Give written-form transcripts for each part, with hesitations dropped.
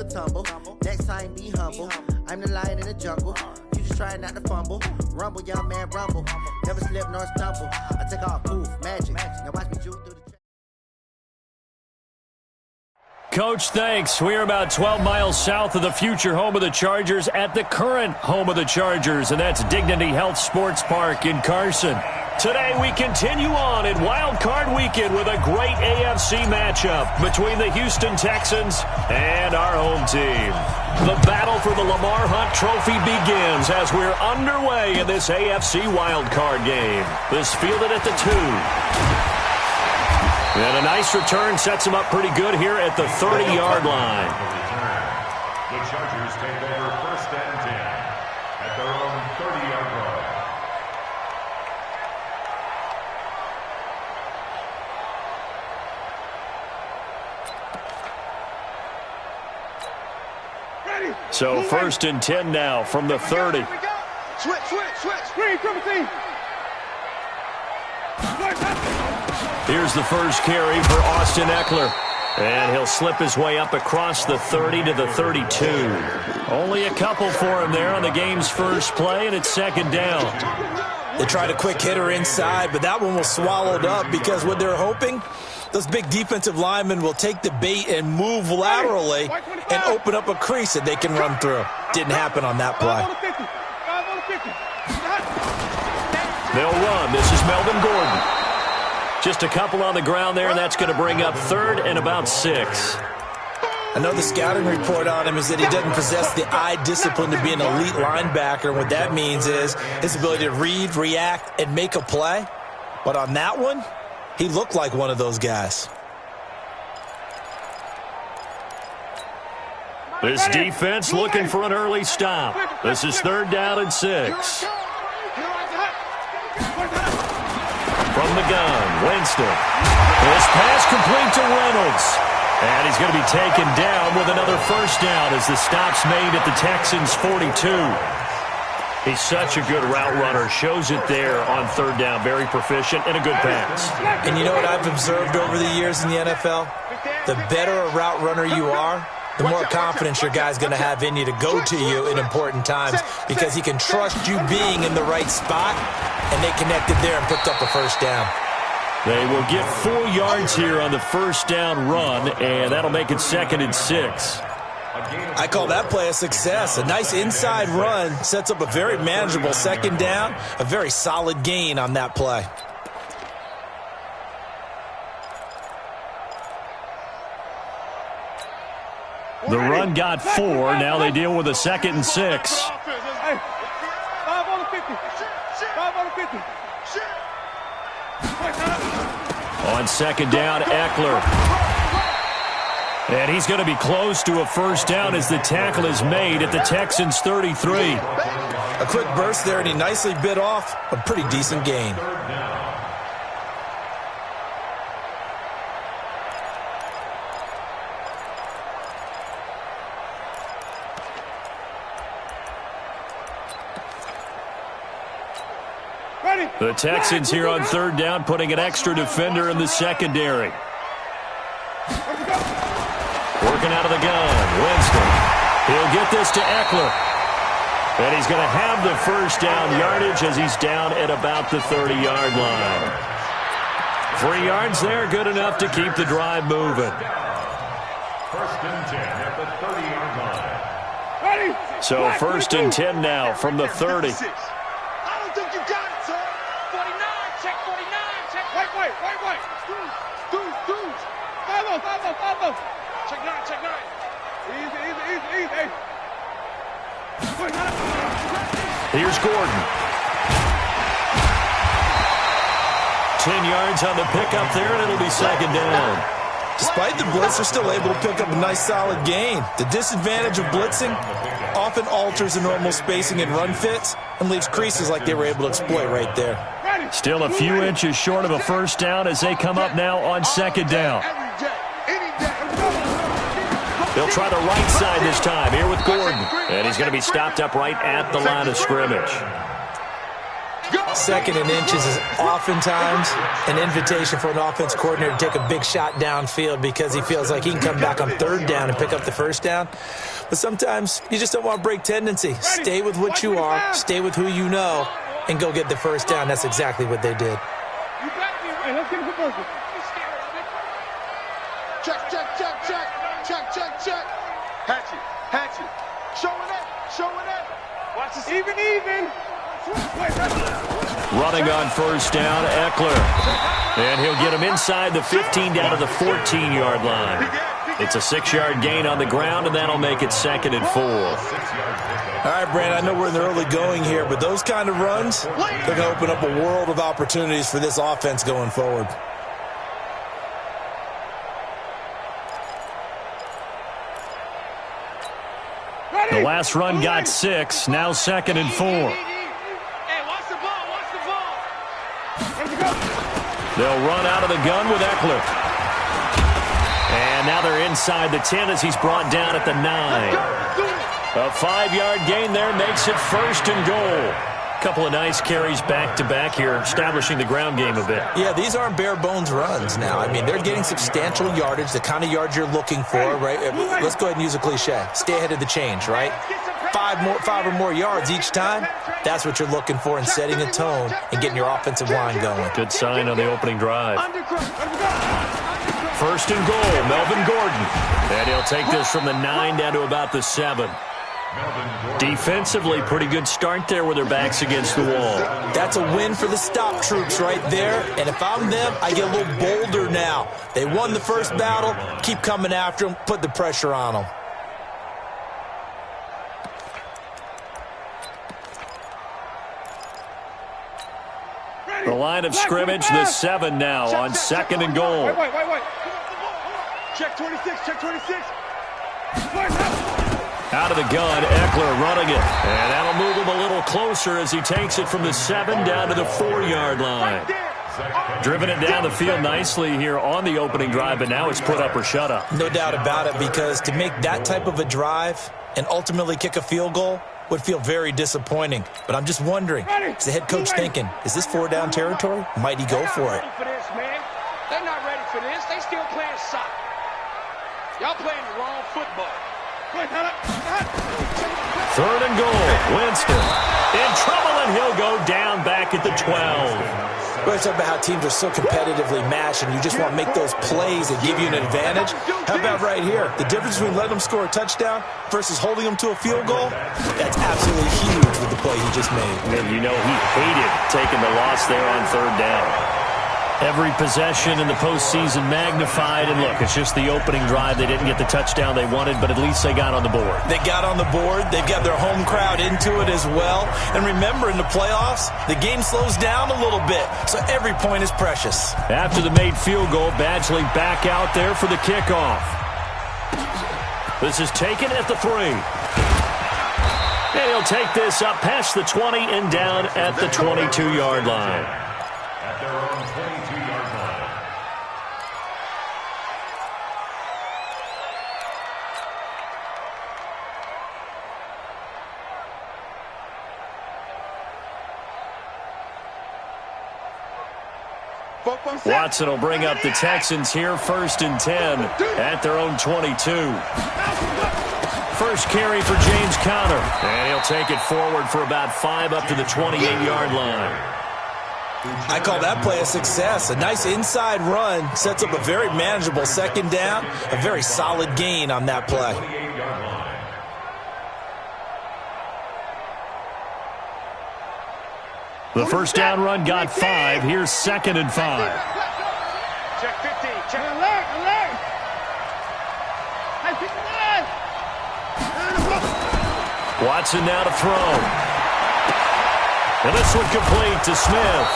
tumble. Next time, be humble. I'm the lion in the jungle. You just try not to fumble. Rumble, young man, rumble. Never slip nor stumble. I take off, poof, magic. Now watch me juke through the... Coach, thanks. We're about 12 miles south of the future home of the Chargers at the current home of the Chargers, and that's Dignity Health Sports Park in Carson. Today we continue on in Wild Card Weekend with a great AFC matchup between the Houston Texans and our home team. The battle for the Lamar Hunt Trophy begins as we're underway in this AFC Wild Card game. This fielded at the 2. And a nice return sets him up pretty good here at the 30-yard line. The Chargers take over 1st and 10 at their own 30-yard line. So 1st and 10 now from the 30. Switch. Green, triple team. Here's the first carry for Austin Eckler. And he'll slip his way up across the 30 to the 32. Only a couple for him there on the game's first play, and it's 2nd down. They tried a quick hitter inside, but that one was swallowed up because what they're hoping, those big defensive linemen will take the bait and move laterally and open up a crease that they can run through. Didn't happen on that play. They'll run. This is Melvin Gordon. Just a couple on the ground there, and that's going to bring up 3rd and about 6. I know the scouting report on him is that he doesn't possess the eye discipline to be an elite linebacker. And what that means is his ability to read, react, and make a play. But on that one, he looked like one of those guys. This defense looking for an early stop. This is 3rd down and 6. From the gun, Winston. This pass complete to Reynolds. And he's going to be taken down with another 1st down as the stop's made at the Texans' 42. He's such a good route runner. Shows it there on 3rd down. Very proficient and a good pass. And you know what I've observed over the years in the NFL? The better a route runner you are, the more confidence your guy's going to have in you to go to you in important times because he can trust you being in the right spot, and they connected there and picked up a 1st down. They will get 4 yards here on the 1st down run, and that'll make it 2nd and 6. I call that play a success. A nice inside run sets up a very manageable 2nd down, a very solid gain on that play. The run got 4. Now they deal with a 2nd and 6. Hey, 5 on the 50. 5 on the 50. On 2nd down, Eckler. And he's going to be close to a 1st down as the tackle is made at the Texans' 33. A quick burst there, and he nicely bit off a pretty decent gain. The Texans here on 3rd down, putting an extra defender in the secondary. Working out of the gun, Winston. He'll get this to Eckler. And he's going to have the 1st down yardage as he's down at about the 30-yard line. 3 yards there, good enough to keep the drive moving. 1st and 10 at the 30-yard line. So 1st and 10 now from the 30. Check 9. Easy. Here's Gordon. 10 yards on the pickup there, and it'll be 2nd down. Despite the blitz, they're still able to pick up a nice solid gain. The disadvantage of blitzing often alters the normal spacing and run fits and leaves creases like they were able to exploit right there. Still a few inches short of a 1st down as they come up now on 2nd down. They'll try the right side this time here with Gordon. And he's going to be stopped up right at the line of scrimmage. Second and inches is oftentimes an invitation for an offense coordinator to take a big shot downfield because he feels like he can come back on third down and pick up the first down. But sometimes you just don't want to break tendency. Stay with what you are, stay with who you know, and go get the first down. That's exactly what they did. Let's get it for Berkeley. Check, check, check, check. Check, check, check. Hatchet. Showing it. Watch this. Even. Running on first down, Eckler. And he'll get him inside the 15 down to the 14-yard line. It's a 6-yard gain on the ground, and that'll make it 2nd and 4. All right, Brandon, I know we're in the early going here, but those kind of runs, they're going to open up a world of opportunities for this offense going forward. The last run got 6, now 2nd and 4. Hey, watch the ball. They'll run out of the gun with Eckler. And now they're inside the 10 as he's brought down at the 9. A 5-yard gain there makes it 1st and goal. Couple of nice carries back-to-back here, establishing the ground game a bit. Yeah, these aren't bare-bones runs now. I mean, they're getting substantial yardage, the kind of yards you're looking for, right? Let's go ahead and use a cliche. Stay ahead of the change, right? 5 or more yards each time, that's what you're looking for in setting a tone and getting your offensive line going. Good sign on the opening drive. 1st and goal, Melvin Gordon. And he'll take this from the 9 down to about the 7. Defensively, pretty good start there with their backs against the wall. That's a win for the stop troops right there. And if I'm them, I get a little bolder now. They won the first battle. Keep coming after them. Put the pressure on them. The line of scrimmage, the 7 now on 2nd and goal. Wait. Check 26. Out of the gun, Eckler running it. And that'll move him a little closer as he takes it from the 7 down to the 4-yard line. Driven it down the field nicely here on the opening drive, but now it's put up or shut up. No doubt about it, because to make that type of a drive and ultimately kick a field goal would feel very disappointing. But I'm just wondering, is the head coach thinking, is this 4-down territory? Might he go for it? They're not ready for this. They still playing soccer. Y'all playing the wrong football. 3rd and goal, Winston in trouble, and he'll go down back at the 12. We're talking about how teams are so competitively matched and you just want to make those plays that give you an advantage. How about right here? The difference between letting them score a touchdown versus holding them to a field goal, that's absolutely huge with the play he just made. And you know he hated taking the loss there on 3rd down. Every possession in the postseason magnified, and look, it's just the opening drive. They didn't get the touchdown they wanted, but at least they got on the board. They got on the board. They've got their home crowd into it as well. And remember, in the playoffs, the game slows down a little bit, so every point is precious. After the made field goal, Badgley back out there for the kickoff. This is taken at the 3. And he'll take this up past the 20 and down at the 22-yard line. At their own 22-yard line. Watson will bring up the Texans here, 1st and 10 at their own 22. First carry for James Conner, and he'll take it forward for about 5 up to the 28-yard line. I call that play a success. A nice inside run sets up a very manageable 2nd down, a very solid gain on that play. The first down run got 5. Here's 2nd and 5. Check 15. Check alert. Watson now to throw. And this one complete to Smith.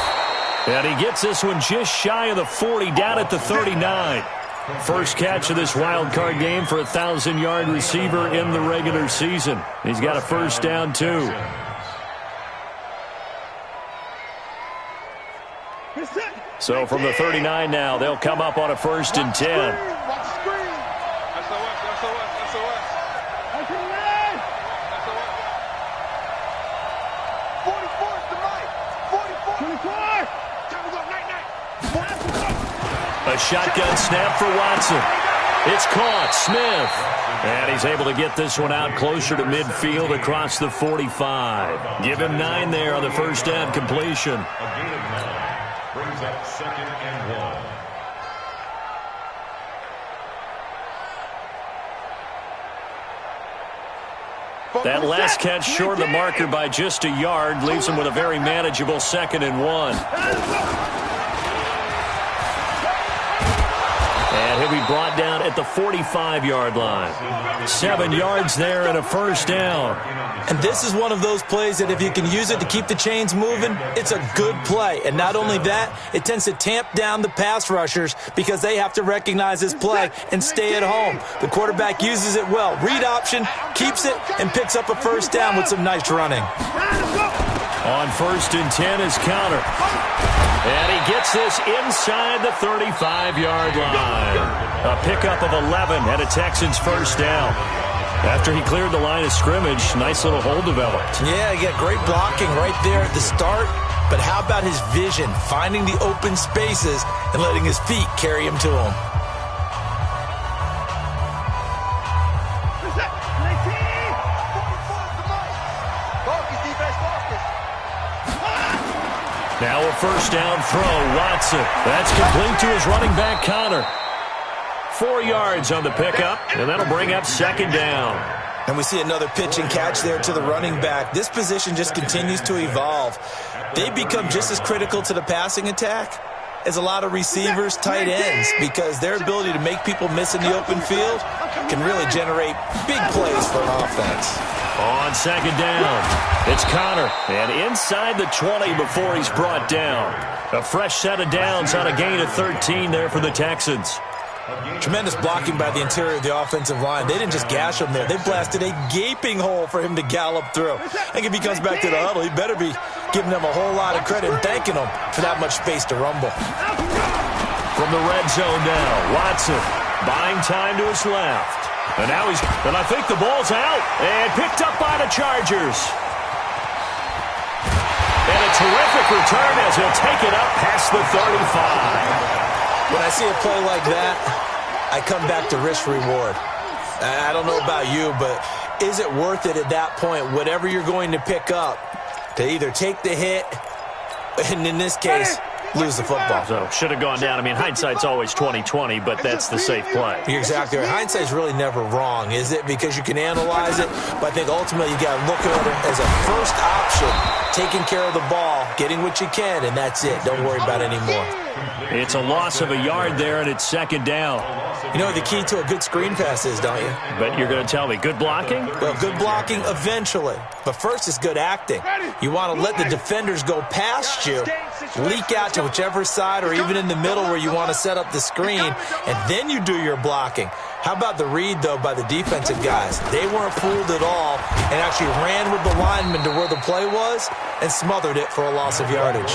And he gets this one just shy of the 40, down at the 39. First catch of this wild card game for a 1,000-yard receiver in the regular season. He's got a first down, too. So from the 39 now, they'll come up on a 1st and 10. A shotgun snap for Watson. It's caught. Smith. And he's able to get this one out closer to midfield across the 45. Give him 9 there on the first down completion. A gain of 9 brings up 2nd and 1. That last catch short of the marker by just a yard leaves him with a very manageable 2nd and 1. And he'll be brought down at the 45-yard line. 7 yards there and a first down. And this is one of those plays that if you can use it to keep the chains moving, it's a good play. And not only that, it tends to tamp down the pass rushers because they have to recognize this play and stay at home. The quarterback uses it well. Read option, keeps it, and picks up a first down with some nice running. On 1st and 10 is counter. And he gets this inside the 35-yard line. A pickup of 11 and a Texans first down. After he cleared the line of scrimmage, nice little hole developed. Yeah, he got great blocking right there at the start. But how about his vision, finding the open spaces and letting his feet carry him to him? Now a first down throw, Watson. That's complete to his running back, Connor. 4 yards on the pickup, and that'll bring up 2nd down. And we see another pitch and catch there to the running back. This position just continues to evolve. They become just as critical to the passing attack as a lot of receivers, tight ends, because their ability to make people miss in the open field can really generate big plays for an offense. On 2nd down, it's Connor, and inside the 20 before he's brought down. A fresh set of downs on a gain of 13 there for the Texans. Tremendous blocking by the interior of the offensive line. They didn't just gash him there. They blasted a gaping hole for him to gallop through. I think if he comes back to the huddle, he better be giving them a whole lot of credit and thanking them for that much space to rumble. From the red zone now, Watson buying time to his left. And now and I think the ball's out and picked up by the Chargers. And a terrific return as he'll take it up past the 35. When I see a play like that, I come back to risk-reward. I don't know about you, but is it worth it at that point, whatever you're going to pick up, to either take the hit, and in this case, lose the football? So, should have gone down. I mean, hindsight's always 20/20, but that's the safe play. You're exactly right. Hindsight's really never wrong, is it? Because you can analyze it, but I think ultimately you got to look at it as a first option, taking care of the ball, getting what you can, and that's it. Don't worry about it anymore. It's a loss of a yard there, and it's 2nd down. You know what the key to a good screen pass is, don't you? But you're going to tell me, good blocking? Well, good blocking eventually. But first is good acting. You want to let the defenders go past you, leak out to whichever side or even in the middle where you want to set up the screen, and then you do your blocking. How about the read, though, by the defensive guys? They weren't fooled at all and actually ran with the lineman to where the play was and smothered it for a loss of yardage.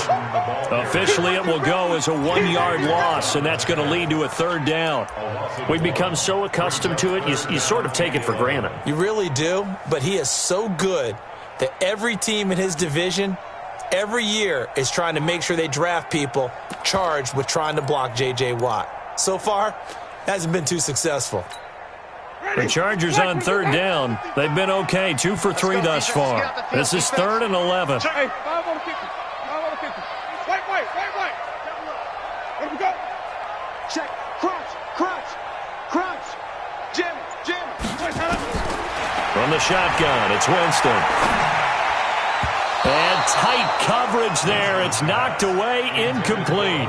Officially, it will go as a 1-yard loss, and that's going to lead to a 3rd down. We've become so accustomed to it, you sort of take it for granted. You really do, but he is so good that every team in his division every year is trying to make sure they draft people charged with trying to block J.J. Watt. So far, hasn't been too successful. The Chargers on 3rd down. They've been okay, 2 for 3 thus far. This is 3rd and 11. Hey, 5 on the 50. 5 on the 50. Wait. Let me go. Check. Crunch. Jim. From the shotgun, it's Winston. And tight coverage there. It's knocked away, incomplete.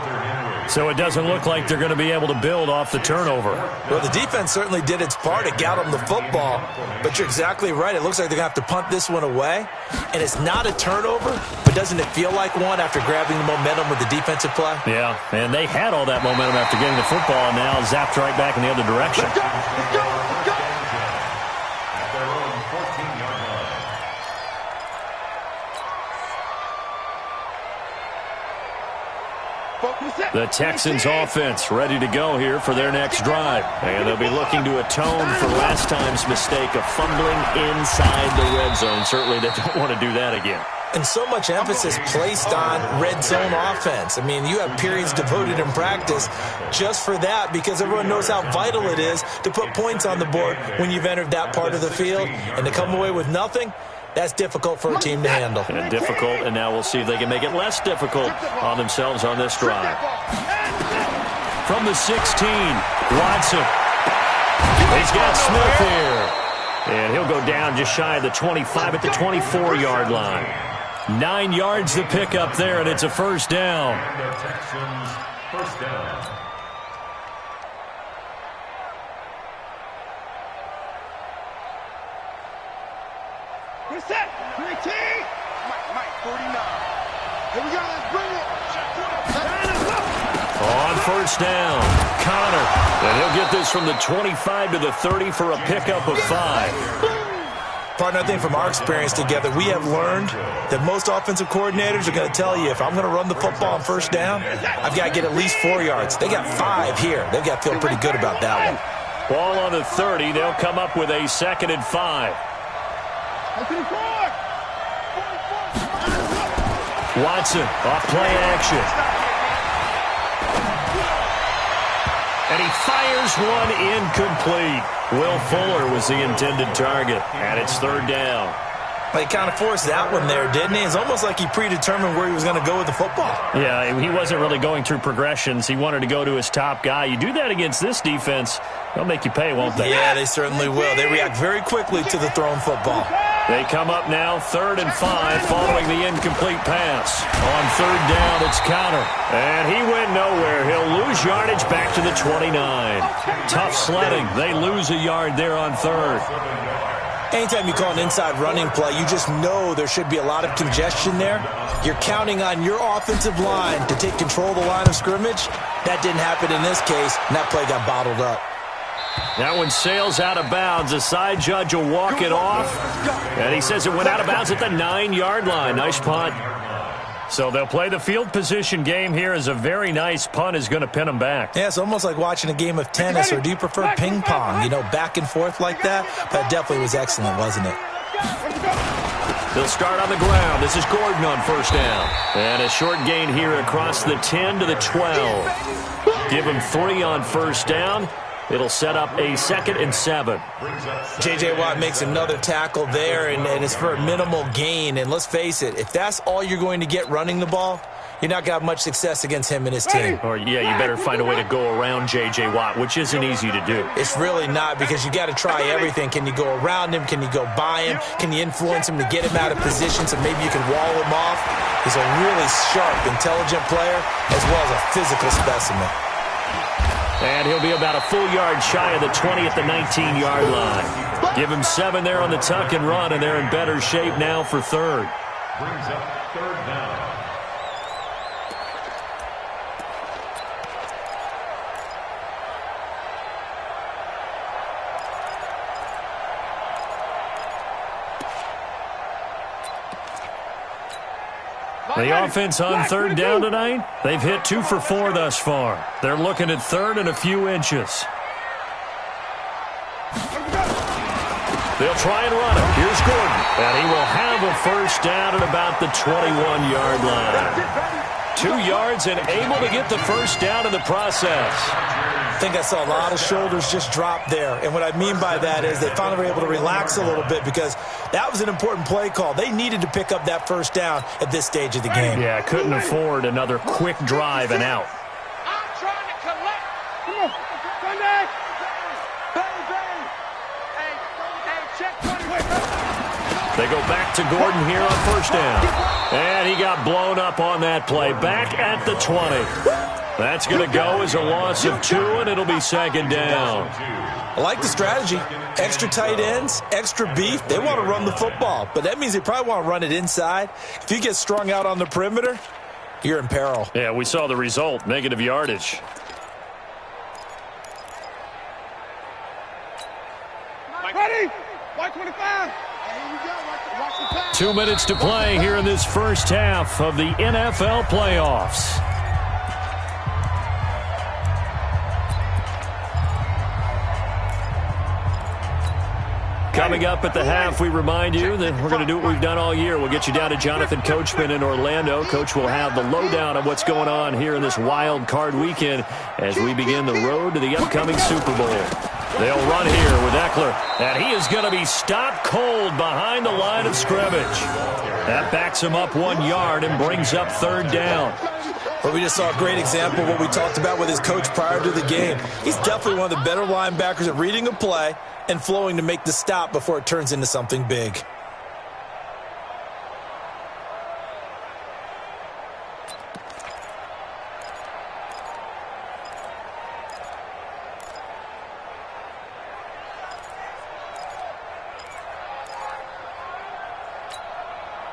So it doesn't look like they're going to be able to build off the turnover. Well, the defense certainly did its part. It got them the football. But you're exactly right. It looks like they're going to have to punt this one away. And it's not a turnover, but doesn't it feel like one after grabbing the momentum with the defensive play? Yeah, and they had all that momentum after getting the football, and now zapped right back in the other direction. Let's go. At their own 14-yard line. The Texans offense ready to go here for their next drive. And they'll be looking to atone for last time's mistake of fumbling inside the red zone. Certainly they don't want to do that again. And so much emphasis placed on red zone offense. I mean, you have periods devoted in practice just for that because everyone knows how vital it is to put points on the board when you've entered that part of the field. And to come away with nothing, that's difficult for a team to handle. And difficult, and now we'll see if they can make it less difficult on themselves on this drive. From the 16, Watson. He's got Smith here. And he'll go down just shy of the 25 at the 24-yard line. 9 yards to pick up there, and it's a first down. The Texans, first down. Reset. 19. Mike, 49. Here we go. Let's bring it. On first down, Connor. And he'll get this from the 25 to the 30 for a pickup of 5. Partner, I think from our experience together, we have learned that most offensive coordinators are going to tell you, if I'm going to run the football on first down, I've got to get at least 4 yards. They got 5 here. They've got to feel pretty good about that one. Ball on the 30. They'll come up with a 2nd and 5. Watson off play action. And he fires one incomplete. Will Fuller was the intended target, and it's 3rd down. He kind of forced that one there, didn't he? It's almost like he predetermined where he was going to go with the football. Yeah, he wasn't really going through progressions. He wanted to go to his top guy. You do that against this defense, they'll make you pay, won't they? Yeah, they certainly will. They react very quickly to the thrown football. They come up now 3rd and 5 following the incomplete pass. On 3rd down, it's Connor. And he went nowhere. He'll lose yardage back to the 29. Tough sledding. They lose a yard there on 3rd. Anytime you call an inside running play, you just know there should be a lot of congestion there. You're counting on your offensive line to take control of the line of scrimmage. That didn't happen in this case, and that play got bottled up. That one sails out of bounds. The side judge will walk it off. And he says it went out of bounds at the 9-yard line. Nice punt. So they'll play the field position game here as a very nice punt is going to pin them back. Yeah, it's almost like watching a game of tennis, or do you prefer ping pong? You know, back and forth like that? That definitely was excellent, wasn't it? They'll start on the ground. This is Gordon on first down. And a short gain here across the 10 to the 12. Give him 3 on first down. It'll set up a 2nd and 7. J.J. Watt makes another tackle there, and it's for a minimal gain. And let's face it, if that's all you're going to get running the ball, you're not going to have much success against him and his team. Or, yeah, you better find a way to go around J.J. Watt, which isn't easy to do. It's really not, because you got to try everything. Can you go around him? Can you go by him? Can you influence him to get him out of position so maybe you can wall him off? He's a really sharp, intelligent player, as well as a physical specimen. And he'll be about a full yard shy of the 20 at the 19-yard line. Give him 7 there on the tuck and run, and they're in better shape now for 3rd. Brings up 3rd down. The offense on 3rd down tonight, they've hit 2 for 4 thus far. They're looking at 3rd and a few inches. They'll try and run it. Here's Gordon. And he will have a first down at about the 21-yard line. 2 yards and able to get the first down in the process. I think I saw a lot of shoulders just drop there. And what I mean by that is they finally were able to relax a little bit, because that was an important play call. They needed to pick up that first down at this stage of the game. Yeah, couldn't afford another quick drive and out. I'm trying to collect. Come on. Sunday. Bang, bang. Hey, check 20. They go back to Gordon here on first down. And he got blown up on that play. Back at the 20. That's going to go as a loss of 2, and it'll be 2nd down. I like the strategy. Extra tight ends, extra beef. They want to run the football, but that means they probably want to run it inside. If you get strung out on the perimeter, you're in peril. Yeah, we saw the result, negative yardage. Ready? 125. 2 minutes to play here in this first half of the NFL playoffs. Coming up at the half, we remind you that we're going to do what we've done all year. We'll get you down to Jonathan Coachman in Orlando. Coach will have the lowdown on what's going on here in this wild card weekend as we begin the road to the upcoming Super Bowl. They'll run here with Eckler, and he is going to be stopped cold behind the line of scrimmage. That backs him up 1 yard and brings up third down. But we just saw a great example of what we talked about with his coach prior to the game. He's definitely one of the better linebackers at reading a play and flowing to make the stop before it turns into something big.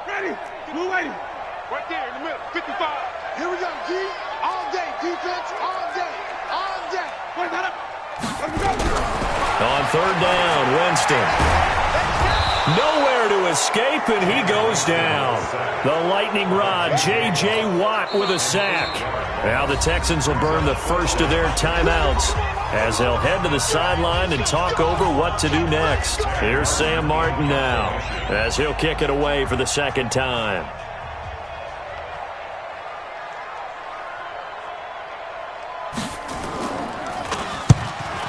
Ready? We're waiting. Right there in the middle. 55. Here we go, D. All day. Defense all day. All day. Wait, let go. On third down, Winston. Nowhere to escape, and he goes down. The lightning rod, J.J. Watt with a sack. Now the Texans will burn the first of their timeouts as they'll head to the sideline and talk over what to do next. Here's Sam Martin now as he'll kick it away for the second time.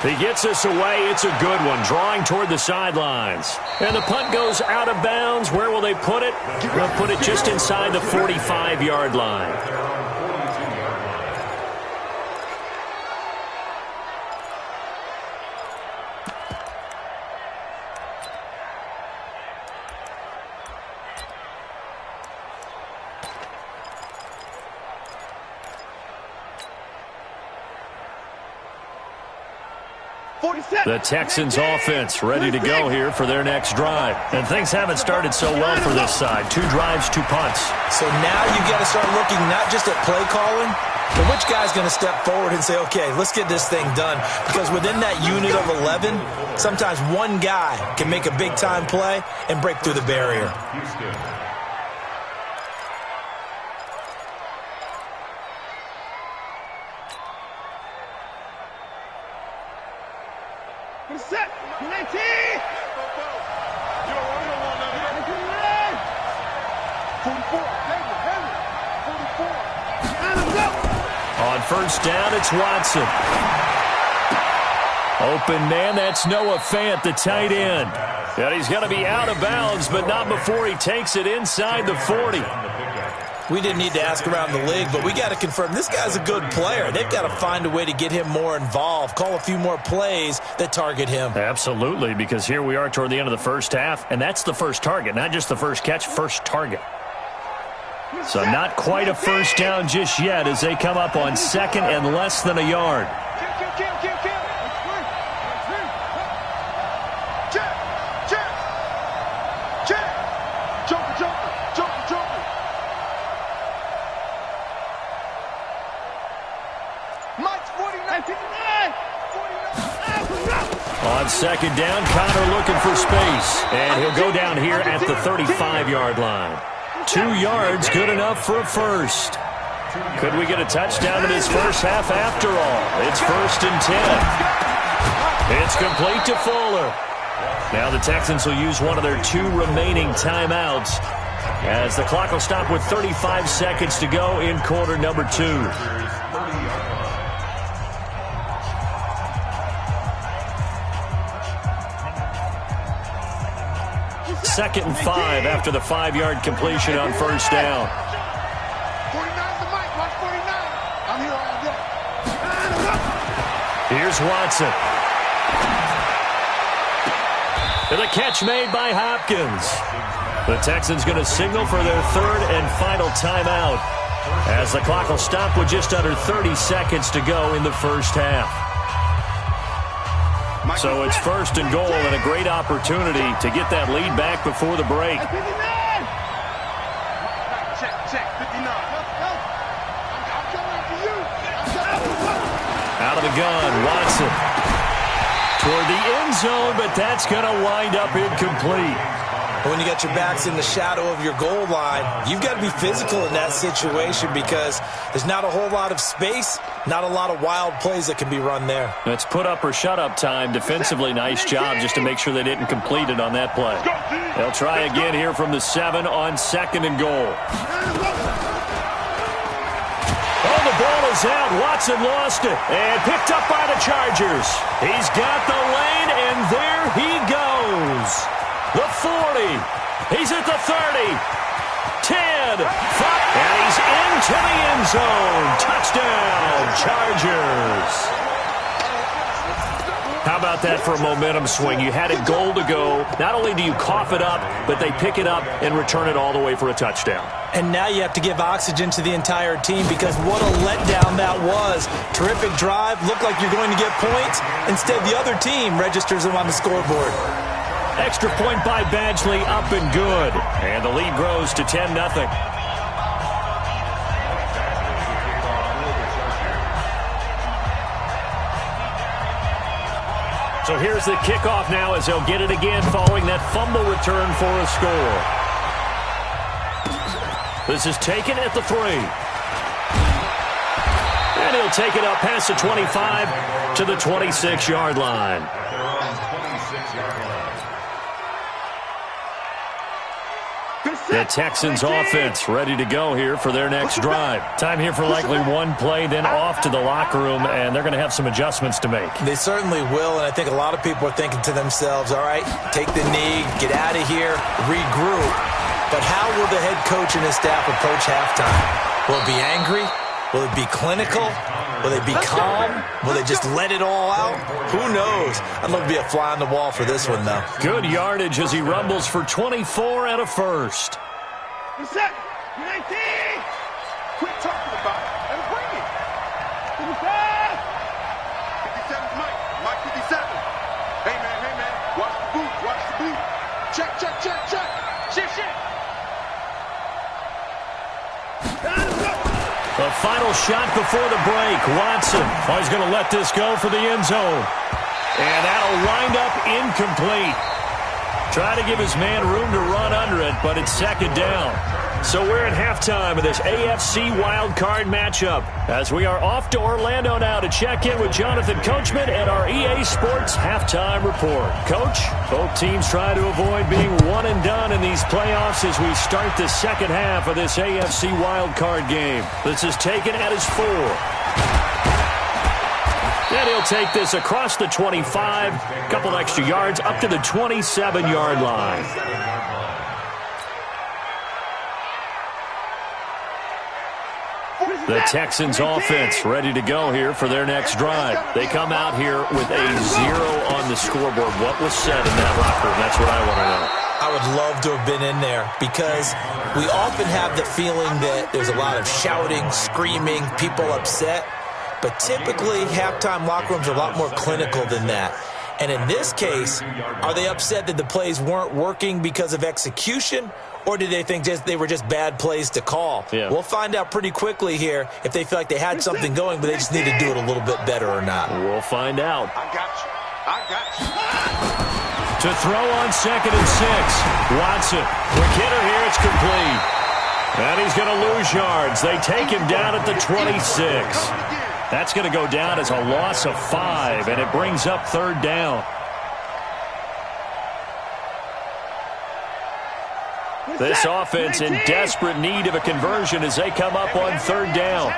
He gets us away. It's a good one, drawing toward the sidelines. And the punt goes out of bounds. Where will they put it? They'll put it just inside the 45-yard line. The Texans offense ready to go here for their next drive. And things haven't started so well for this side. 2 drives, 2 punts. So now you got to start looking not just at play calling, but which guy's going to step forward and say, okay, let's get this thing done. Because within that unit of 11, sometimes one guy can make a big-time play and break through the barrier. Set. 19. On first down, it's Watson. Open man, that's Noah Fant, the tight end. And he's going to be out of bounds, but not before he takes it inside the 40. We didn't need to ask around the league, but we got to confirm this guy's a good player. They've got to find a way to get him more involved, call a few more plays that target him. Absolutely, because here we are toward the end of the first half, and that's the first target, not just the first catch, first target. So not quite a first down just yet as they come up on second and less than a yard. On second down, Connor looking for space. And he'll go down here at the 35-yard line. 2 yards, good enough for a first. Could we get a touchdown in this first half after all? It's 1st and 10. It's complete to Fuller. Now the Texans will use one of their 2 remaining timeouts as the clock will stop with 35 seconds to go in quarter number 2. Second and 5 after the 5-yard completion on first down. 49's the mic. Watch 49. I'm here all day. Here's Watson. And the catch made by Hopkins. The Texans going to signal for their 3rd and final timeout as the clock will stop with just under 30 seconds to go in the first half. So it's 1st and goal and a great opportunity to get that lead back before the break. Check, 59. Out of the gun, Watson. Toward the end zone, but that's going to wind up incomplete. And when you got your backs in the shadow of your goal line, you've got to be physical in that situation because there's not a whole lot of space, not a lot of wild plays that can be run there. It's put up or shut up time. Defensively, nice job just to make sure they didn't complete it on that play. They'll try again here from the 7 on 2nd and goal. Oh, the ball is out. Watson lost it and picked up by the Chargers. He's got the lane, and there he goes. The 40. He's at the 30. 10. 5. And he's into the end zone. Touchdown, Chargers. How about that for a momentum swing? You had it goal to go. Not only do you cough it up, but they pick it up and return it all the way for a touchdown. And now you have to give oxygen to the entire team because what a letdown that was. Terrific drive. Looked like you're going to get points. Instead, the other team registers them on the scoreboard. Extra point by Badgley, up and good. And the lead grows to 10-0. So here's the kickoff now as they'll get it again following that fumble return for a score. This is taken at the 3. And he'll take it up past the 25 to the 26-yard line. The Texans offense ready to go here for their next drive. Time here for likely one play, then off to the locker room, and they're going to have some adjustments to make. They certainly will, and I think a lot of people are thinking to themselves, all right, take the knee, get out of here, regroup. But how will the head coach and his staff approach halftime? Will it be angry? Will it be clinical? Will they be calm? Will they just let it all out? Who knows? I'd love to be a fly on the wall for this one, though. Good yardage as he rumbles for 24 and a first. Set. 19. Quit talking about it and bring it. 57's Mike. Mike 57. Hey, man. Watch the boot. Watch the boot. Check. Shit. The final shot before the break. Watson. Oh, he's going to let this go for the end zone. And that'll wind up incomplete. Try to give his man room to run under it, but it's 2nd down. So we're at halftime of this AFC wildcard matchup as we are off to Orlando now to check in with Jonathan Coachman and our EA Sports halftime report. Coach, both teams try to avoid being one and done in these playoffs as we start the second half of this AFC wildcard game. This is taken at his 4. And he'll take this across the 25, a couple extra yards up to the 27-yard line. The Texans offense ready to go here for their next drive. They come out here with a 0 on the scoreboard. What was said in that locker room? That's what I want to know. I would love to have been in there because we often have the feeling that there's a lot of shouting, screaming, people upset. But typically, halftime locker rooms are a lot more clinical than that. And in this case, are they upset that the plays weren't working because of execution, or did they think they were just bad plays to call? Yeah. We'll find out pretty quickly here if they feel like they had something going, but they just need to do it a little bit better or not. We'll find out. I got you. To throw on 2nd and 6. Watson. Quick hitter here. It's complete. And he's going to lose yards. They take him down at the 26. That's going to go down as a loss of 5, and it brings up 3rd down. This offense in desperate need of a conversion as they come up on 3rd down.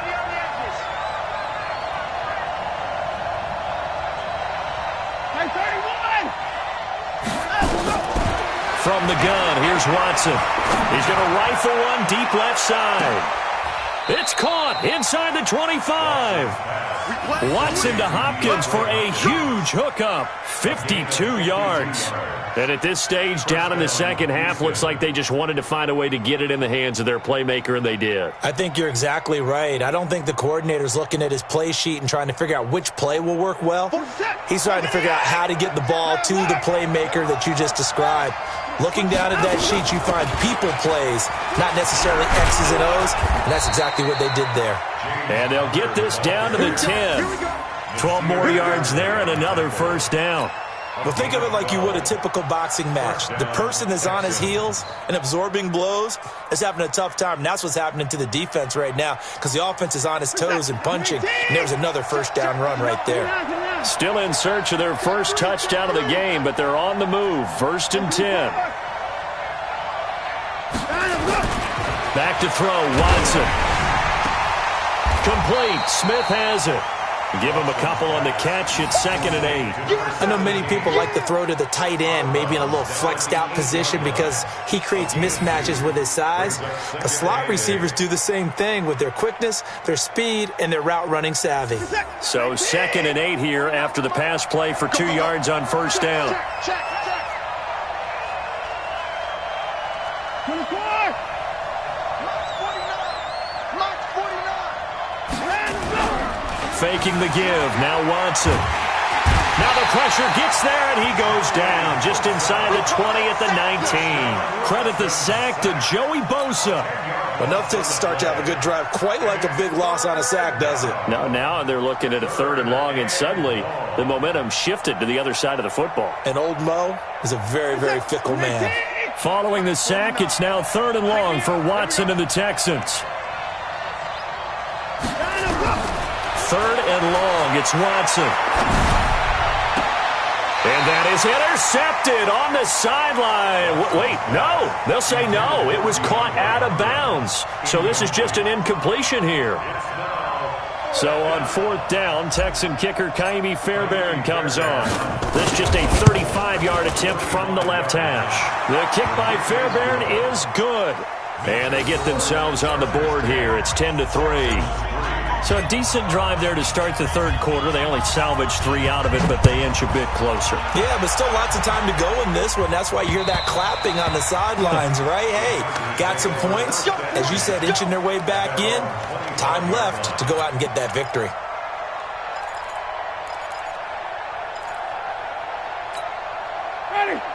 From the gun, here's Watson. He's going to rifle one deep left side. It's caught inside the 25. Watson to Hopkins for a huge hookup. 52 yards. And at this stage, down in the second half, looks like they just wanted to find a way to get it in the hands of their playmaker, and they did. I think you're exactly right. I don't think the coordinator's looking at his play sheet and trying to figure out which play will work well. He's trying to figure out how to get the ball to the playmaker that you just described. Looking down at that sheet, you find people plays, not necessarily X's and O's, and that's exactly what they did there. And they'll get this down to the 10. 12 more yards there and another first down. Well, think of it like you would a typical boxing match. The person that's on his heels and absorbing blows is having a tough time. And that's what's happening to the defense right now because the offense is on his toes and punching. And there's another first down run right there. Still in search of their first touchdown of the game, but they're on the move. 1st and 10. Back to throw, Watson. Complete. Smith has it. Give him a couple on the catch. It's 2nd and 8. I know many people like to throw to the tight end, maybe in a little flexed out position because he creates mismatches with his size. But slot receivers do the same thing with their quickness, their speed, and their route running savvy. So 2nd and 8 here after the pass play for 2 yards on 1st down. Faking the give. Now Watson. Now the pressure gets there, and he goes down just inside the 20 at the 19. Credit the sack to Joey Bosa. Enough to start to have a good drive. Quite like a big loss on a sack, does it? Now they're looking at a 3rd and long, and suddenly the momentum shifted to the other side of the football. And old Mo is a very, very fickle man. Following the sack, it's now 3rd and long for Watson and the Texans. 3rd and long, it's Watson. And that is intercepted on the sideline. Wait, no. They'll say no. It was caught out of bounds. So this is just an incompletion here. So on 4th down, Texan kicker Kaimi Fairbairn comes on. This is just a 35-yard attempt from the left hash. The kick by Fairbairn is good. And they get themselves on the board here. It's 10-3. So a decent drive there to start the 3rd quarter. They only salvaged 3 out of it, but they inch a bit closer. Yeah, but still lots of time to go in this one. That's why you hear that clapping on the sidelines, right? Hey, got some points. As you said, inching their way back in. Time left to go out and get that victory.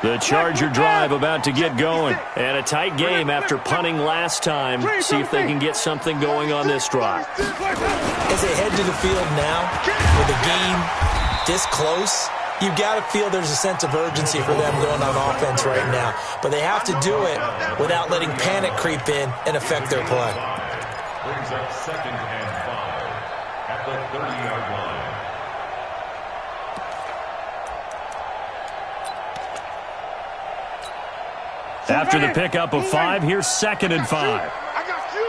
The Charger drive about to get going. And a tight game after punting last time. See if they can get something going on this drive. As they head to the field now, with the game this close, you've got to feel there's a sense of urgency for them going on offense right now. But they have to do it without letting panic creep in and affect their play. Brings up 2nd and 5 at the 30-yard line. After the pickup of 5, here's 2nd and 5. I got you.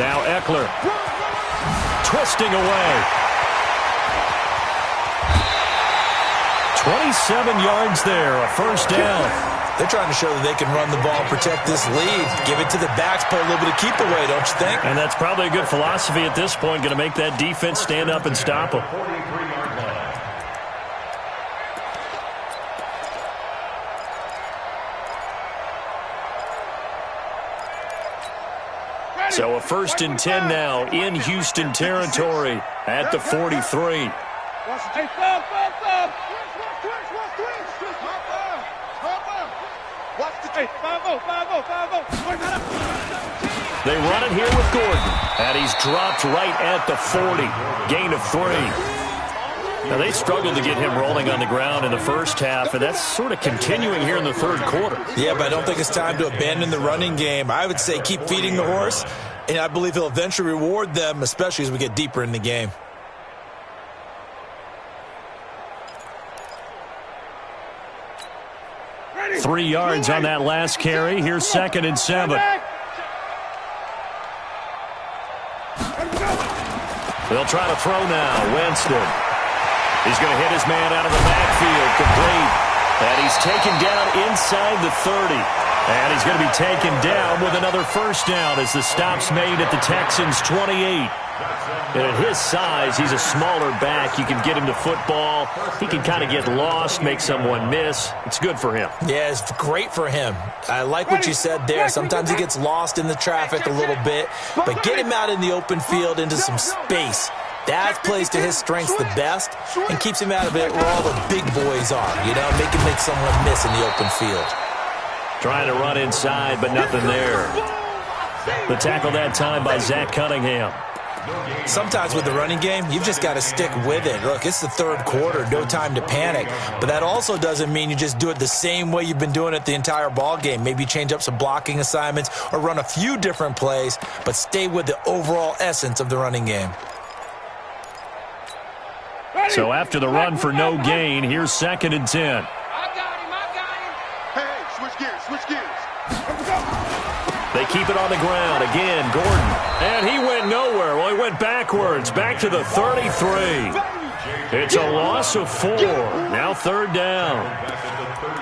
Now Eckler. Twisting away. 27 yards there, a 1st down. They're trying to show that they can run the ball and protect this lead. Give it to the backs, put a little bit of keep away, don't you think? And that's probably a good philosophy at this point, going to make that defense stand up and stop them. 43-yard line. So a 1st and 10 now in Houston territory at the 43. They run it here with Gordon, and he's dropped right at the 40. Gain of 3. Now, they struggled to get him rolling on the ground in the first half, and that's sort of continuing here in the 3rd quarter. Yeah, but I don't think it's time to abandon the running game. I would say keep feeding the horse, and I believe he'll eventually reward them, especially as we get deeper in the game. Ready. 3 yards on that last carry. Here's 2nd and 7. They'll try to throw now. Winston. He's going to hit his man out of the backfield, complete. And he's taken down inside the 30. And he's going to be taken down with another 1st down as the stop's made at the Texans' 28. And at his size, he's a smaller back. You can get him to football. He can kind of get lost, make someone miss. It's good for him. Yeah, it's great for him. I like what you said there. Sometimes he gets lost in the traffic a little bit. But get him out in the open field into some space. That plays to his strengths the best and keeps him out of it where all the big boys are. You know, make someone miss in the open field. Trying to run inside, but nothing there. The tackle that time by Zach Cunningham. Sometimes with the running game, you've just got to stick with it. Look, it's the third quarter, no time to panic. But that also doesn't mean you just do it the same way you've been doing it the entire ball game. Maybe change up some blocking assignments or run a few different plays, but stay with the overall essence of the running game. So after the run for no gain, here's 2nd and 10. I got him. Hey, switch gears. They keep it on the ground. Again, Gordon. And he went nowhere. Well, he went backwards. Back to the 33. It's a loss of 4. Now 3rd down.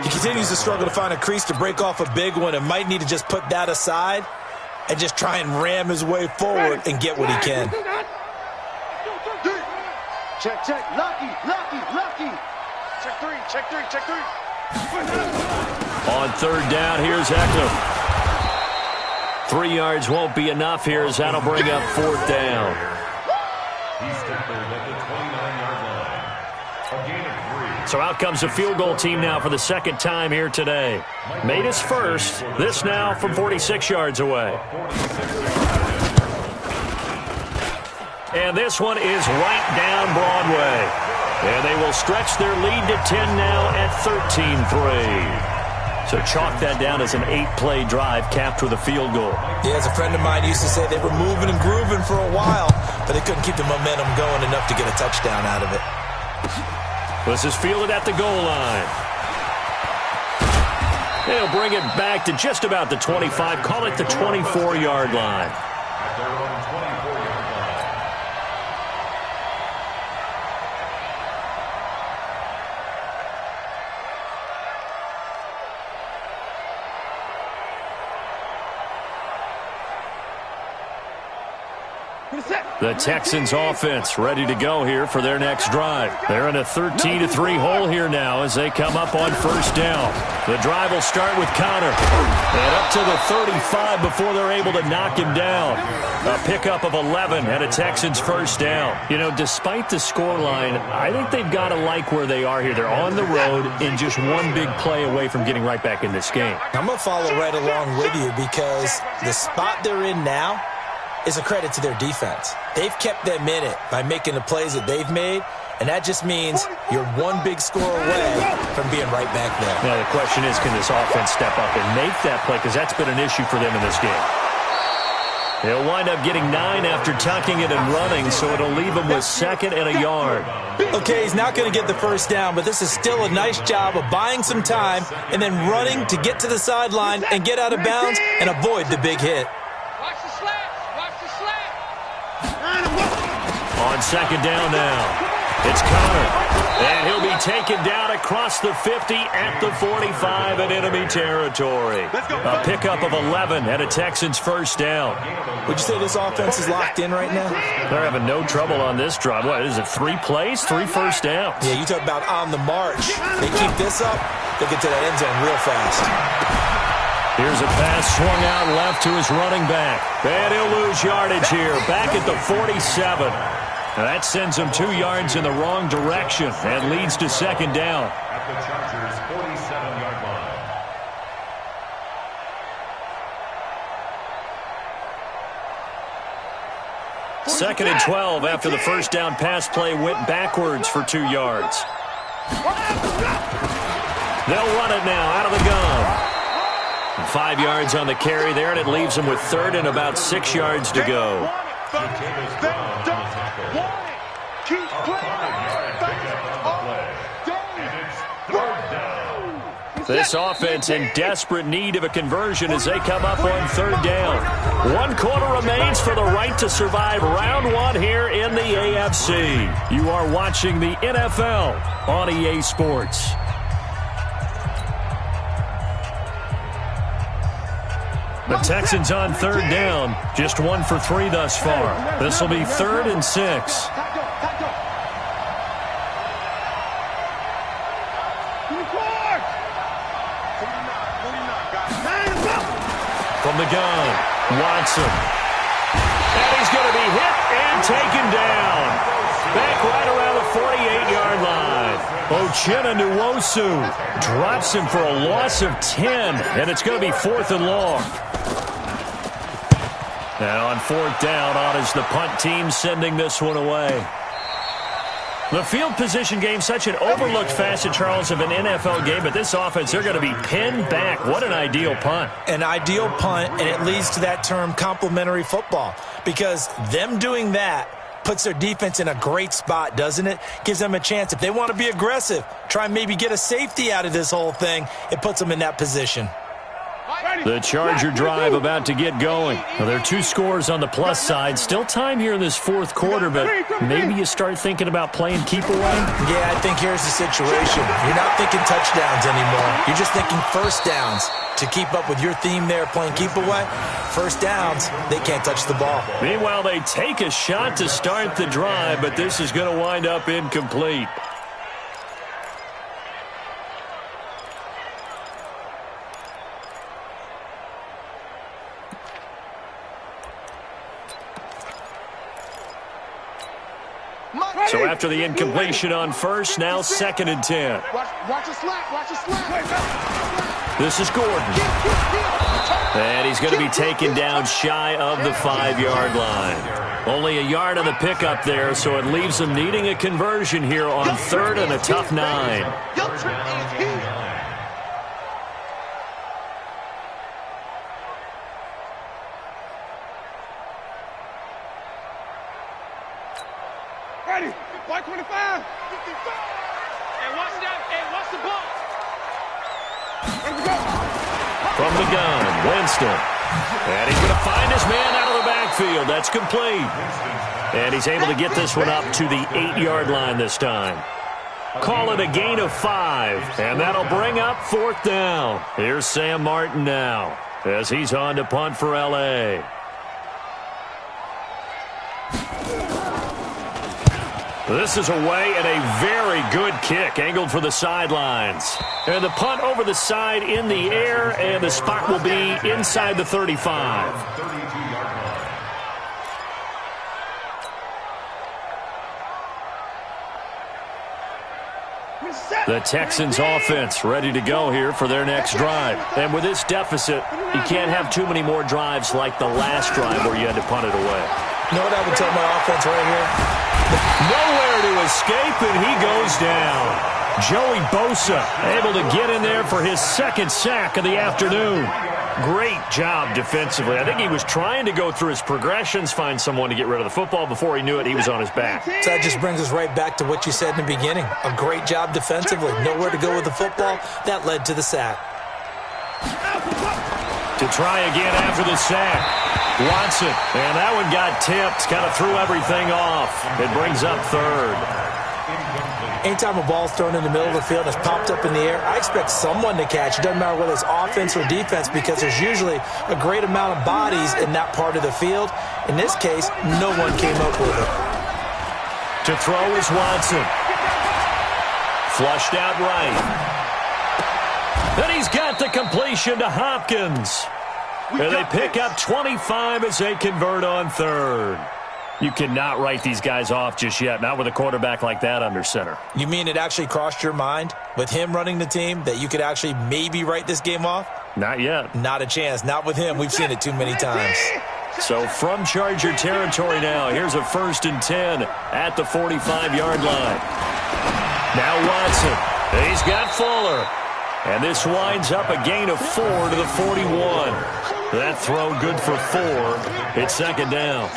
He continues to struggle to find a crease to break off a big one and might need to just put that aside and just try and ram his way forward and get what he can. Check. Lucky. Check three. On 3rd down, here's Eckler. 3 yards won't be enough here as that'll bring up 4th down. He's tackled at the 29-yard line. A gain of 3. So out comes the field goal team now for the 2nd time here today. Made his first. This now from 46 yards away. And this one is right down Broadway. And they will stretch their lead to 10 now at 13-3. So chalk that down as an 8-play drive capped with a field goal. Yeah, as a friend of mine used to say, they were moving and grooving for a while, but they couldn't keep the momentum going enough to get a touchdown out of it. This is fielded at the goal line. They'll bring it back to just about the 25. Call it the 24-yard line. At their own 24-yard line. The Texans offense ready to go here for their next drive. They're in a 13-3 hole here now as they come up on 1st down. The drive will start with Connor. And up to the 35 before they're able to knock him down. A pickup of 11 and a Texans 1st down. You know, despite the scoreline, I think they've got to like where they are here. They're on the road and just one big play away from getting right back in this game. I'm going to follow right along with you because the spot they're in now is a credit to their defense. They've kept them in it by making the plays that they've made, and that just means you're one big score away from being right back there. Now, the question is, can this offense step up and make that play? Because that's been an issue for them in this game. They'll wind up getting 9 after tucking it and running, so it'll leave them with 2nd and a yard. Okay, he's not going to get the 1st down, but this is still a nice job of buying some time and then running to get to the sideline and get out of bounds and avoid the big hit. On 2nd down now, it's Connor. And he'll be taken down across the 50 at the 45 in enemy territory. A pickup of 11 and a Texans 1st down. Would you say this offense is locked in right now? They're having no trouble on this drive. What is it, 3 plays, 3 1st downs? Yeah, you talk about on the march. They keep this up, they'll get to that end zone real fast. Here's a pass swung out left to his running back. And he'll lose yardage here, back at the 47. Now that sends him 2 yards in the wrong direction and leads to 2nd down. At the Chargers' 47-yard line. 2nd and 12 after the 1st down pass play went backwards for 2 yards. They'll run it now out of the gun. 5 yards on the carry there, and it leaves them with 3rd and about 6 yards to go. This offense in desperate need of a conversion as they come up on 3rd down. 1 quarter remains for the right to survive round 1 here in the AFC. You are watching the NFL on EA Sports. The Texans on 3rd down, just 1 for 3 thus far. This will be 3rd and 6. From the gun, Watson. And he's going to be hit and taken down. Back right around the 48-yard line. Uchenna Nwosu drops him for a loss of 10, and it's going to be 4th and long. Now on 4th down, on is the punt team sending this one away. The field position game, such an overlooked facet, Charles, of an NFL game, but this offense, they're going to be pinned back. What an ideal punt. An ideal punt, and it leads to that term complementary football, because them doing that puts their defense in a great spot, doesn't it? Gives them a chance. If they want to be aggressive, try and maybe get a safety out of this whole thing, it puts them in that position. The Charger drive about to get going. Well, there are 2 scores on the plus side. Still time here in this 4th quarter, but maybe you start thinking about playing keep away? Yeah, I think here's the situation. You're not thinking touchdowns anymore. You're just thinking first downs. To keep up with your theme there, playing keep away, first downs, they can't touch the ball. Meanwhile, they take a shot to start the drive, but this is going to wind up incomplete. So after the incompletion on first, now 2nd and 10. Watch the slap, watch the slap. This is Gordon. And he's going to be taken down shy of the 5-yard line. Only a yard on the pickup there, so it leaves them needing a conversion here on 3rd and a tough 9. Ready, 125. Hey, watch that. Hey, watch the ball. Let's go. From the gun, Winston. And he's going to find his man out of the backfield. That's complete. And he's able to get this one up to the 8-yard line this time. Call it a gain of 5. And that'll bring up 4th down. Here's Sam Martin now as he's on to punt for L.A. This is away and a very good kick, angled for the sidelines. And the punt over the side in the air, and the spot will be inside the 35. The Texans offense ready to go here for their next drive. And with this deficit, you can't have too many more drives like the last drive where you had to punt it away. You know what I would tell my offense right here? Nowhere to escape, and he goes down. Joey Bosa able to get in there for his 2nd sack of the afternoon. Great job defensively. I think he was trying to go through his progressions, find someone to get rid of the football. Before he knew it, he was on his back. So that just brings us right back to what you said in the beginning. A great job defensively. Nowhere to go with the football. That led to the sack. To try again after the sack. Watson, and that one got tipped, kind of threw everything off. It brings up 3rd. Anytime a ball's thrown in the middle of the field and it's popped up in the air, I expect someone to catch. It doesn't matter whether it's offense or defense, because there's usually a great amount of bodies in that part of the field. In this case, no one came up with it. To throw is Watson. Flushed out right. And he's got the completion to Hopkins. And they pick up 25 as they convert on 3rd. You cannot write these guys off just yet, not with a quarterback like that under center. You mean it actually crossed your mind with him running the team that you could actually maybe write this game off? Not yet. Not a chance. Not with him. We've seen it too many times. So from Charger territory now, here's a 1st and 10 at the 45-yard line. Now Watson. He's got Fuller. And this winds up a gain of 4 to the 41. That throw good for 4. It's 2nd down.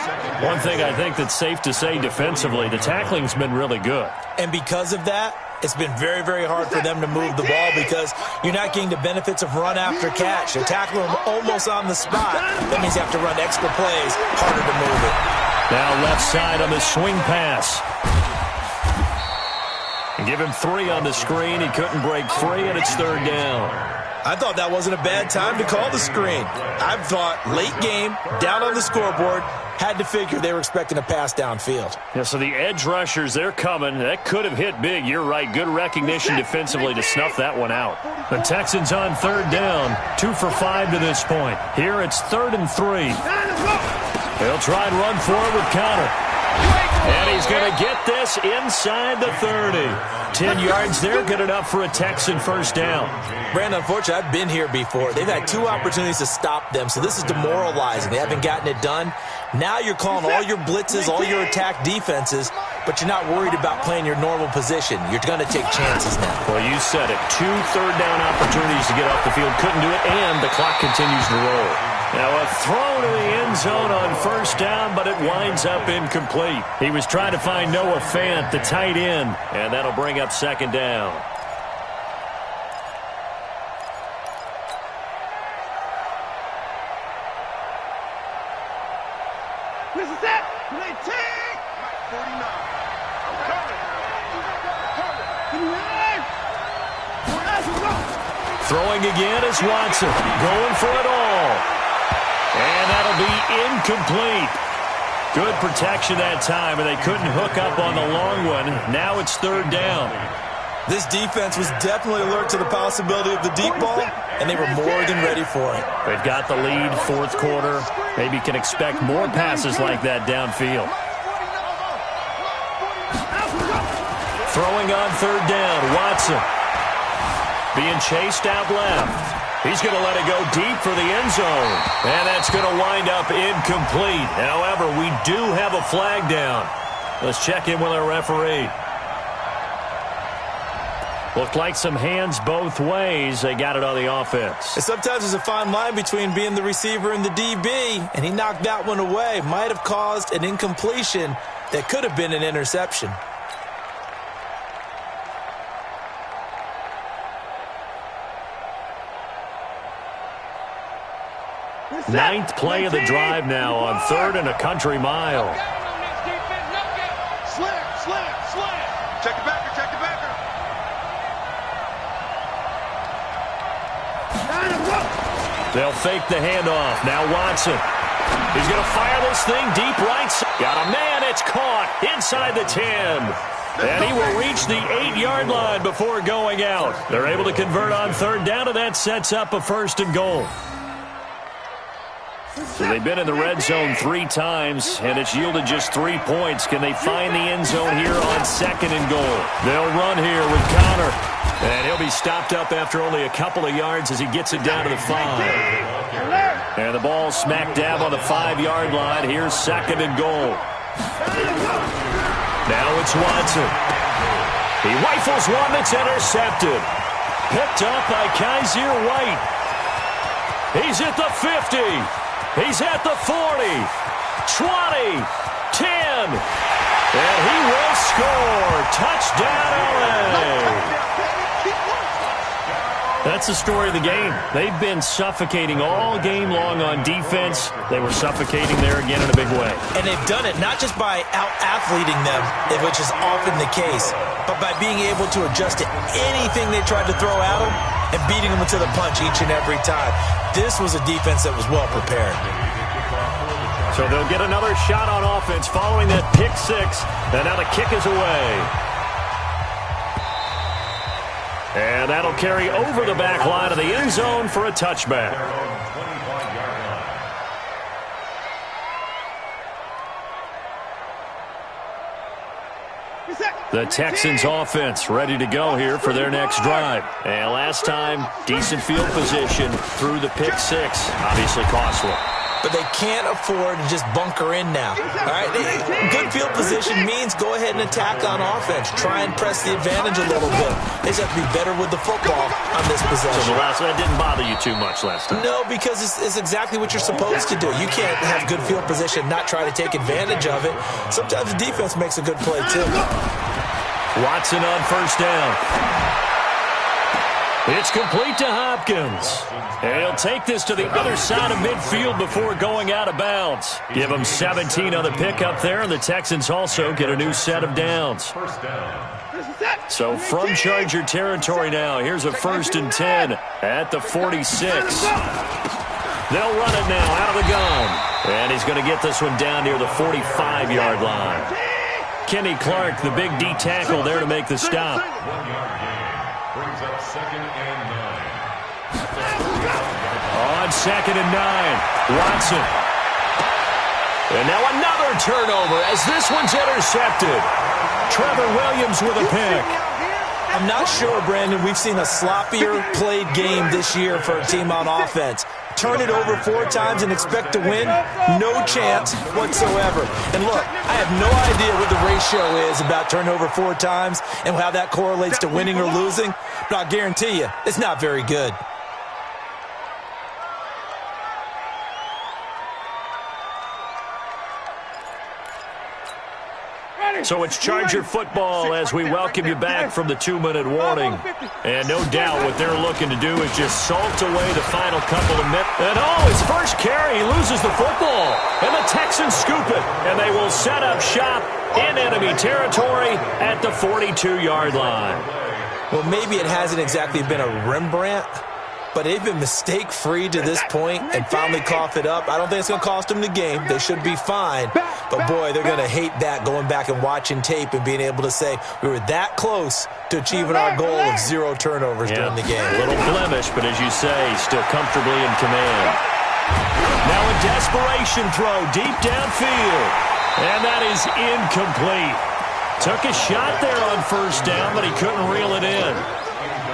One thing I think that's safe to say defensively, the tackling's been really good. And because of that, it's been very, very hard for them to move the ball, because you're not getting the benefits of run after catch. They're tackling them almost on the spot. That means you have to run extra plays, harder to move it. Now left side on the swing pass. And give him 3 on the screen. He couldn't break free, and it's 3rd down. I thought that wasn't a bad time to call the screen. I thought late game, down on the scoreboard, had to figure they were expecting a pass downfield. Yeah, so the edge rushers, they're coming. That could have hit big. You're right. Good recognition defensively to snuff that one out. The Texans on 3rd down. 2 for 5 to this point. Here it's 3rd and 3. They'll try and run forward with Conner. And he's going to get this inside the 30. 10 yards there, good enough for a Texan first down. Brandon, unfortunately, I've been here before. They've had 2 opportunities to stop them, so this is demoralizing. They haven't gotten it done. Now you're calling all your blitzes, all your attack defenses, but you're not worried about playing your normal position. You're going to take chances now. Well, you said it. 2 third-down opportunities to get off the field. Couldn't do it, and the clock continues to roll. Now a throw to the end zone on first down, but it winds up incomplete. He was trying to find Noah Fant, the tight end, and that'll bring up second down. This is it. Play take. 49. I'm coming. Throwing again is Watson. Going for it all. And that'll be incomplete. Good protection that time, and they couldn't hook up on the long one. Now it's third down. This defense was definitely alert to the possibility of the deep ball, and they were more than ready for it. They've got the lead, fourth quarter. Maybe can expect more passes like that downfield. Throwing on third down, Watson. Being chased out left. He's going to let it go deep for the end zone. And that's going to wind up incomplete. However, we do have a flag down. Let's check in with our referee. Looked like some hands both ways. They got it on the offense. And sometimes there's a fine line between being the receiver and the DB, and he knocked that one away. Might have caused an incompletion that could have been an interception. Ninth play of the drive now on third and a country mile. Slam. Check the backer. They'll fake the handoff. Now Watson. He's going to fire this thing deep right side. Got a man. It's caught inside the 10. And he will reach the 8-yard line before going out. They're able to convert on third down, and that sets up a first and goal. So they've been in the red zone 3 times, and it's yielded just 3 points. Can they find the end zone here on second and goal? They'll run here with Connor. And he'll be stopped up after only a couple of yards as he gets it down to the 5. And the ball smack dab on the 5-yard line. Here's second and goal. Now it's Watson. He rifles one that's intercepted. Picked up by Kaiser White. He's at the 50. He's at the 40, 20, 10, and he will score. Touchdown, LA. That's the story of the game. They've been suffocating all game long on defense. They were suffocating there again in a big way. And they've done it not just by out-athleting them, which is often the case, but by being able to adjust to anything they tried to throw at them and beating them to the punch each and every time. This was a defense that was well prepared. So they'll get another shot on offense following that pick 6, and now the kick is away. And that'll carry over the back line of the end zone for a touchback. The Texans offense ready to go here for their next drive. And last time, decent field position through the pick 6. Obviously costly. But they can't afford to just bunker in now. All right, good field position means go ahead and attack on offense. Try and press the advantage a little bit. They just have to be better with the football on this possession. So that didn't bother you too much last time? No, because it's exactly what you're supposed to do. You can't have good field position and not try to take advantage of it. Sometimes the defense makes a good play, too. Watson on first down. It's complete to Hopkins. And he'll take this to the other side of midfield before going out of bounds. Give him 17 on the pickup there, and the Texans also get a new set of downs. So from Charger territory now, here's a 1st and 10 at the 46. They'll run it now out of the gun. And he's going to get this one down near the 45-yard line. Kenny Clark, the big D tackle there to make the stop. Brings up 2nd and 9. On 2nd and 9, Watson. And now another turnover as this one's intercepted. Trevor Williams with a pick. I'm not sure, Brandon, we've seen a sloppier played game this year for a team on offense. Turn it over 4 times and expect to win? No chance whatsoever. And look, I have no idea what the ratio is about turnover 4 times and how that correlates to winning or losing, but I'll guarantee you, it's not very good. So it's Charger football as we welcome you back from the 2-minute warning. And no doubt what they're looking to do is just salt away the final couple of minutes. And his first carry, he loses the football. And the Texans scoop it. And they will set up shop in enemy territory at the 42-yard line. Well, maybe it hasn't exactly been a Rembrandt, but they've been mistake-free to this point and finally cough it up. I don't think it's going to cost them the game. They should be fine. But, boy, they're going to hate that, going back and watching tape and being able to say we were that close to achieving our goal of 0 turnovers during the game. A little blemish, but as you say, still comfortably in command. Now a desperation throw deep downfield. And that is incomplete. Took a shot there on first down, but he couldn't reel it in.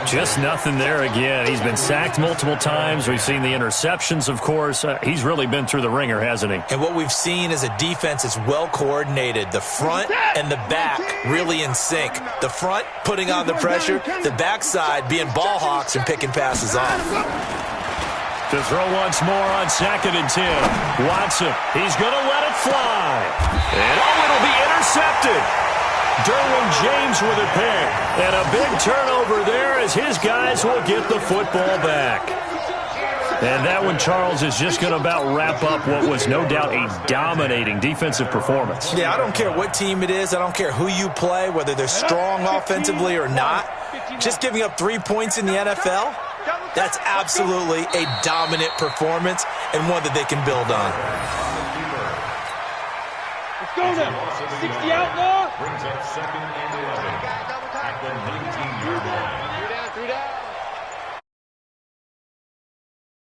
Just nothing there again. He's been sacked multiple times. We've seen the interceptions, of course. He's really been through the ringer, hasn't he? And what we've seen is a defense that's well coordinated. The front and the back really in sync. The front putting on the pressure, the backside being ball hawks and picking passes off. To throw once more on 2nd and 10. Watson, he's going to let it fly. And it'll be intercepted. Derwin James with a pick. And a big turnover there as his guys will get the football back. And that one, Charles, is just going to about wrap up what was no doubt a dominating defensive performance. Yeah, I don't care what team it is. I don't care who you play, whether they're strong offensively or not. Just giving up 3 points in the NFL, that's absolutely a dominant performance and one that they can build on. Let's go now. 60 outlaw. Brings up 2nd and 11 at the 19-yard line. 3 down.